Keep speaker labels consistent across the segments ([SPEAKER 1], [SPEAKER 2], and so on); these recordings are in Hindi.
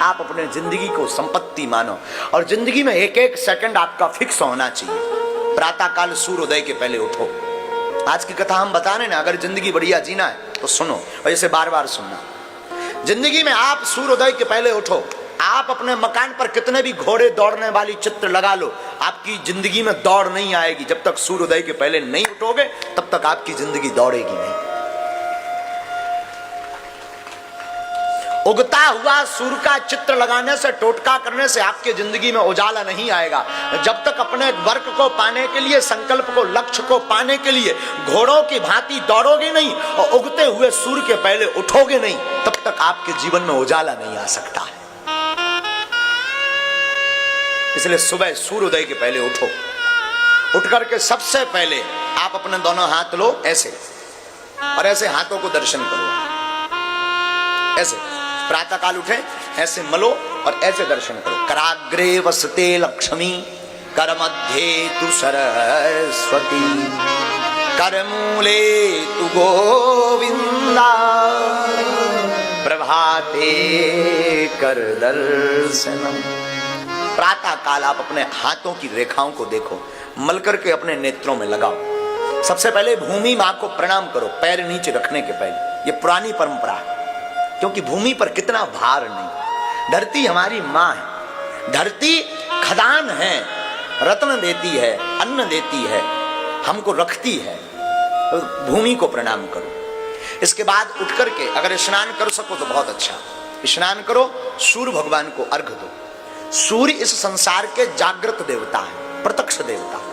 [SPEAKER 1] आप अपने जिंदगी को संपत्ति मानो और जिंदगी में एक एक सेकंड आपका फिक्स होना चाहिए। प्रातः काल सूर्योदय के पहले उठो। आज की कथा हम बता रहे ना, अगर जिंदगी बढ़िया जीना है तो सुनो और इसे बार बार सुनना। जिंदगी में आप सूर्योदय के पहले उठो। आप अपने मकान पर कितने भी घोड़े दौड़ने वाली चित्र लगा लो, आपकी जिंदगी में दौड़ नहीं आएगी। जब तक सूर्योदय के पहले नहीं उठोगे तब तक आपकी जिंदगी दौड़ेगी नहीं। उगता हुआ सूर्य का चित्र लगाने से, टोटका करने से आपके जिंदगी में उजाला नहीं आएगा। जब तक अपने वर्क को पाने के लिए, संकल्प को, लक्ष्य को पाने के लिए घोड़ों की भांति दौड़ोगे नहीं और उगते हुए सूर्य के पहले उठोगे नहीं, तब तक आपके जीवन में उजाला नहीं आ सकता है। इसलिए सुबह सूर्योदय के पहले उठो। उठ करके सबसे पहले आप अपने दोनों हाथ लो ऐसे, और ऐसे हाथों को दर्शन करो। ऐसे प्रातः काल उठे, ऐसे मलो और ऐसे दर्शन करो। कराग्रे वसते लक्ष्मी, कर मध्य तु सरस्वती, कर मूले तु गोविंदा, प्रभाते कर दर्शनम। प्रातः काल आप अपने हाथों की रेखाओं को देखो, मल करके अपने नेत्रों में लगाओ। सबसे पहले भूमि मां को प्रणाम करो, पैर नीचे रखने के पहले। ये पुरानी परंपरा है, क्योंकि भूमि पर कितना भार नहीं। धरती हमारी मां है। धरती खदान है, रत्न देती है, अन्न देती है, हमको रखती है। तो भूमि को प्रणाम करो। इसके बाद उठ करके अगर स्नान कर सको तो बहुत अच्छा, स्नान करो। सूर्य भगवान को अर्घ दो। सूर्य इस संसार के जागृत देवता है, प्रत्यक्ष देवता है।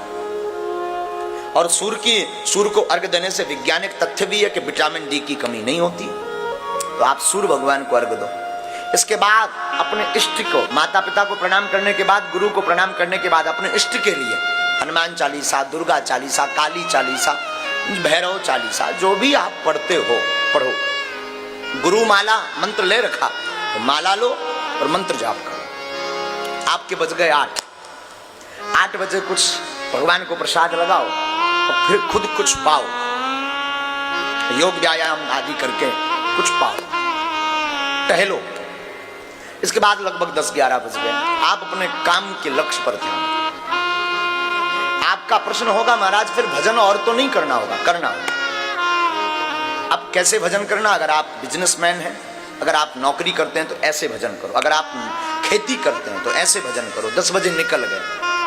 [SPEAKER 1] और सूर्य को अर्घ देने से वैज्ञानिक तथ्य भी है कि विटामिन डी की कमी नहीं होती। तो आप सूर्य भगवान को अर्घ दो। इसके बाद अपने इष्ट को, माता पिता को प्रणाम करने के बाद, गुरु को प्रणाम करने के बाद अपने इष्ट के लिए हनुमान चालीसा, दुर्गा चालीसा, काली चालीसा, भैरव चालीसा, जो भी आप पढ़ते हो पढ़ो। गुरु माला मंत्र ले रखा तो माला लो और मंत्र जाप करो। आपके बज गए 8 बजे कुछ भगवान को प्रसाद लगाओ और फिर खुद कुछ पाओ। योग व्यायाम आदि करके कुछ पाओ, टहलो। इसके बाद लगभग 10-11 बज गए। आप अपने काम के लक्ष्य पर ध्यान। आपका प्रश्न होगा, महाराज फिर भजन और तो नहीं करना होगा? करना होगा। अब कैसे भजन करना? अगर आप बिजनेसमैन हैं, अगर आप नौकरी करते हैं तो ऐसे भजन करो। अगर आप खेती करते हैं तो ऐसे भजन करो। 10 बजे निकल गए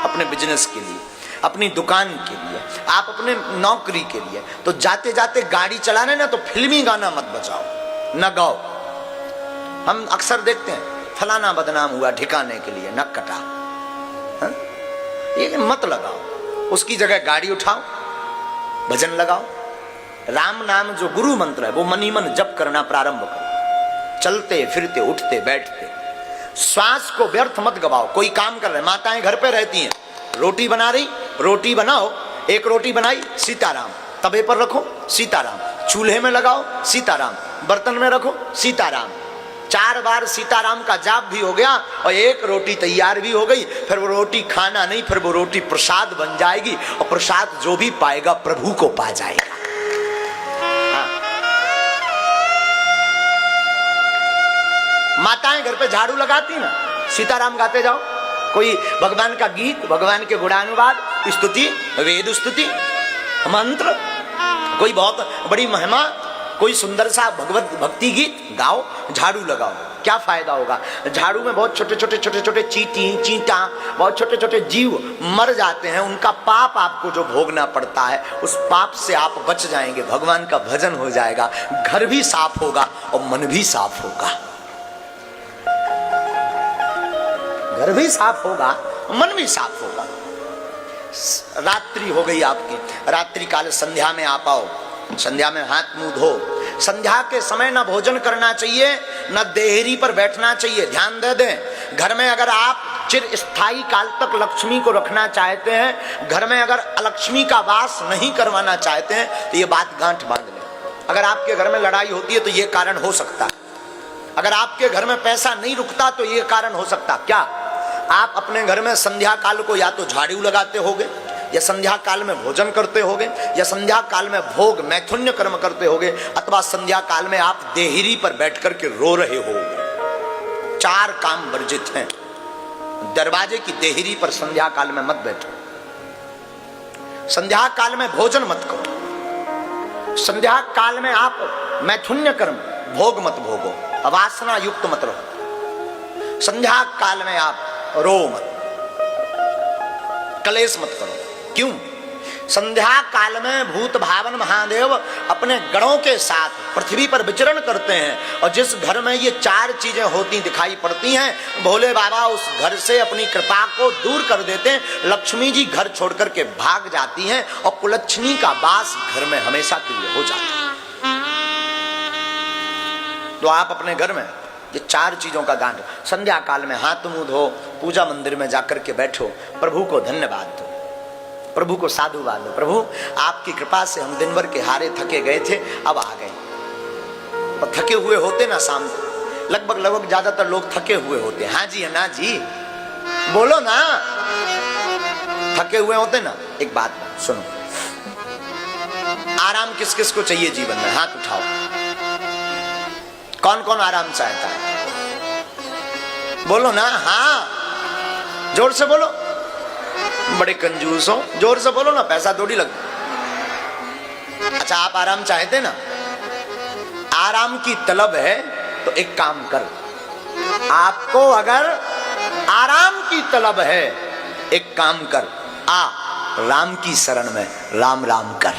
[SPEAKER 1] अपने बिजनेस के लिए, अपनी दुकान के लिए, आप अपने नौकरी के लिए, तो जाते जाते गाड़ी चलाने ना तो फिल्मी गाना मत बजाओ, न गाओ। हम अक्सर देखते हैं फलाना बदनाम हुआ ठिकाने के लिए नक कटा, ये मत लगाओ। उसकी जगह गाड़ी उठाओ, भजन लगाओ। राम नाम जो गुरु मंत्र है वो मनी मन जप करना प्रारंभ करो। चलते फिरते उठते बैठते श्वास को व्यर्थ मत गवाओ। कोई काम कर रहे, माताएं घर पे रहती हैं, रोटी बना रही, रोटी बनाओ। एक रोटी बनाई, सीताराम। तवे पर रखो, सीताराम। चूल्हे में लगाओ, सीताराम। बर्तन में रखो, सीताराम। 4 बार सीताराम का जाप भी हो गया और एक रोटी तैयार भी हो गई। फिर वो रोटी खाना नहीं, फिर वो रोटी प्रसाद बन जाएगी और प्रसाद जो भी पाएगा प्रभु को पा जाएगा। माताएं घर पे झाड़ू लगाती ना, सीताराम गाते जाओ। कोई भगवान का गीत, भगवान के गुणानुवाद, स्तुति, वेद स्तुति, मंत्र, कोई बहुत बड़ी महिमा, कोई सुंदर सा भगवत भक्ति गीत गाओ, झाड़ू लगाओ। क्या फायदा होगा? झाड़ू में बहुत छोटे छोटे चींटी, चींटा, बहुत छोटे छोटे जीव मर जाते हैं। उनका पाप आपको जो भोगना पड़ता है, उस पाप से आप बच जाएंगे। भगवान का भजन हो जाएगा, घर भी साफ होगा और मन भी साफ होगा। घर भी साफ होगा, मन भी साफ होगा। रात्रि हो गई आपकी, रात्रि काल संध्या में आप आओ। संध्या में हाथ मुंह धो। संध्या के समय न भोजन करना चाहिए, न देहरी पर बैठना चाहिए। ध्यान दे दें, घर में अगर आप चिर स्थायी काल तक लक्ष्मी को रखना चाहते हैं, घर में अगर अलक्ष्मी का वास नहीं करवाना चाहते हैं, तो ये बात गांठ बांध लें। अगर आपके घर में लड़ाई होती है तो ये कारण हो सकता है। अगर आपके घर में पैसा नहीं रुकता तो ये कारण हो सकता। क्या आप अपने घर में संध्या काल को या तो झाड़ू लगाते होगे, या संध्या काल में भोजन करते होगे, या संध्या काल में भोग मैथुन्य कर्म करते होगे, अथवा संध्या काल में आप देहरी पर बैठ करके रो रहे होगे, चार काम वर्जित हैं। दरवाजे की देहरी पर संध्या काल में मत बैठो, संध्या काल में भोजन मत करो, संध्या काल में आप मैथुन्य कर्म भोग मत भोगो, अवासना युक्त मत रहो, संध्या काल में आप रो मत, कलेश मत करो। क्यों? संध्या काल में भूत भावन महादेव अपने गणों के साथ पृथ्वी पर विचरण करते हैं, और जिस घर में ये चार चीजें होती दिखाई पड़ती हैं, भोले बाबा उस घर से अपनी कृपा को दूर कर देते हैं। लक्ष्मी जी घर छोड़ करके भाग जाती हैं और कुलच्छनी का वास घर में हमेशा के लिए हो जाता है। तो आप अपने घर में ये चार चीजों का गान, संध्या काल में हाथ मुंह धो, पूजा मंदिर में जाकर के बैठो, प्रभु को धन्यवाद दो, प्रभु को साधुवाद दो। प्रभु आपकी कृपा से हम दिन भर के हारे थके गए थे, अब आ गए। और थके हुए होते ना शाम को, लगभग ज्यादातर लोग थके हुए होते। हाँ जी, ना जी, बोलो ना, थके हुए होते ना। एक बात सुनो, आराम किस किस को चाहिए जीवन में? हाथ उठाओ, कौन कौन आराम चाहता है? बोलो ना। हाँ, जोर से बोलो। बड़े कंजूस हो, जोर से बोलो ना, पैसा थोड़ी लगता। अच्छा, आप आराम चाहते ना? आराम की तलब है तो एक काम कर, आपको अगर आराम की तलब है, एक काम कर, आ राम की शरण में राम राम कर।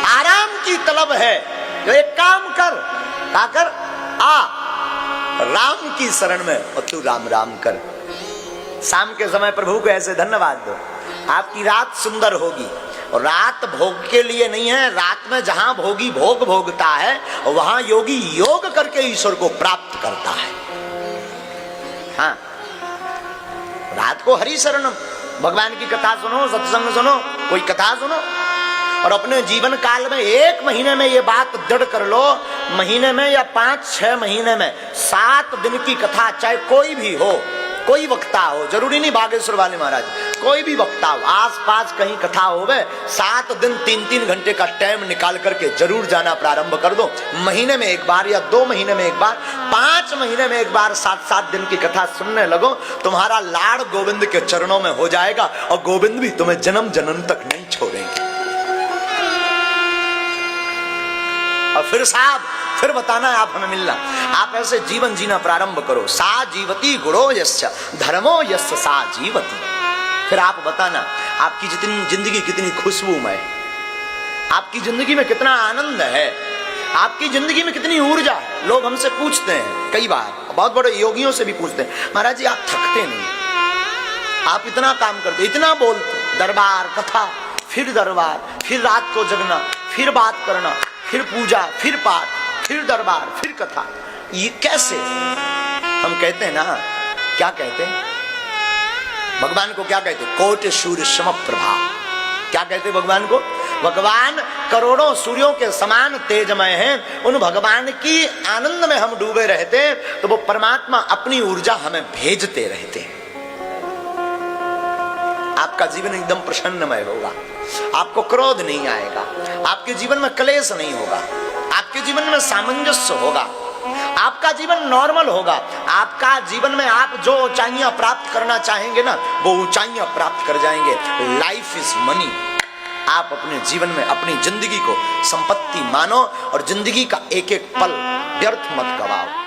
[SPEAKER 1] आराम की तलब है तो एक काम कर, क्या कर? आ राम की शरण में और तू राम राम कर। शाम के समय प्रभु को ऐसे धन्यवाद दो, आपकी रात सुंदर होगी। और रात भोग के लिए नहीं है, रात में जहां भोगी भोग भोगता है वहां योगी योग करके ईश्वर को प्राप्त करता है। हाँ, रात को हरि शरण, भगवान की कथा सुनो, सत्संग सुनो, कोई कथा सुनो, और अपने जीवन काल में एक महीने में ये बात दृढ़ कर लो, महीने में या 5-6 महीने में 7 दिन की कथा, चाहे कोई भी हो, कोई वक्ता हो, जरूरी नहीं बागेश्वर वाले महाराज, कोई भी वक्ता हो, आस पास कहीं कथा होवे, 7 दिन 3-3 घंटे का टाइम निकाल करके जरूर जाना प्रारंभ कर दो। महीने में एक बार या 2 महीने में एक बार, 5 महीने में एक बार 7-7 दिन की कथा सुनने लगो, तुम्हारा लाड़ गोविंद के चरणों में हो जाएगा और गोविंद भी तुम्हें जन्म जन्म तक नहीं छोड़ेंगे। और फिर साहब, फिर बताना है आप हमें मिलना। आप ऐसे जीवन जीना प्रारंभ करो। सा जीवती गुणो यस्य धर्मो यस्य सा जीवती। फिर आप बताना आपकी जितनी जिंदगी कितनी खुशबूमय, आपकी जिंदगी में कितना आनंद है, आपकी जिंदगी में कितनी ऊर्जा है। लोग हमसे पूछते हैं, कई बार बहुत बड़े योगियों से भी पूछते हैं, महाराज जी आप थकते नहीं, आप इतना काम करते, इतना बोलते, दरबार कथा, फिर दरबार, फिर रात को जगना, फिर बात करना, फिर पूजा, फिर पाठ, फिर दरबार, फिर कथा, ये कैसे? हम कहते हैं ना, क्या कहते हैं? भगवान को क्या कहते? कोटि सूर्य सम प्रभा। क्या कहते भगवान को? भगवान करोड़ों सूर्यों के समान तेजमय हैं। उन भगवान की आनंद में हम डूबे रहते हैं तो वो परमात्मा अपनी ऊर्जा हमें भेजते रहते हैं। आपका जीवन एकदम प्रसन्नमय होगा, आपको क्रोध नहीं आएगा, आपके जीवन में क्लेश नहीं होगा, आपके जीवन में सामंजस्य होगा, आपका जीवन नॉर्मल होगा। आपका जीवन में आप जो ऊंचाइयां प्राप्त करना चाहेंगे ना, वो ऊंचाइयां प्राप्त कर जाएंगे। Life is money. आप अपने जीवन में अपनी जिंदगी को संपत्ति मानो और जिंदगी का एक एक पल व्यर्थ मत गवाओ।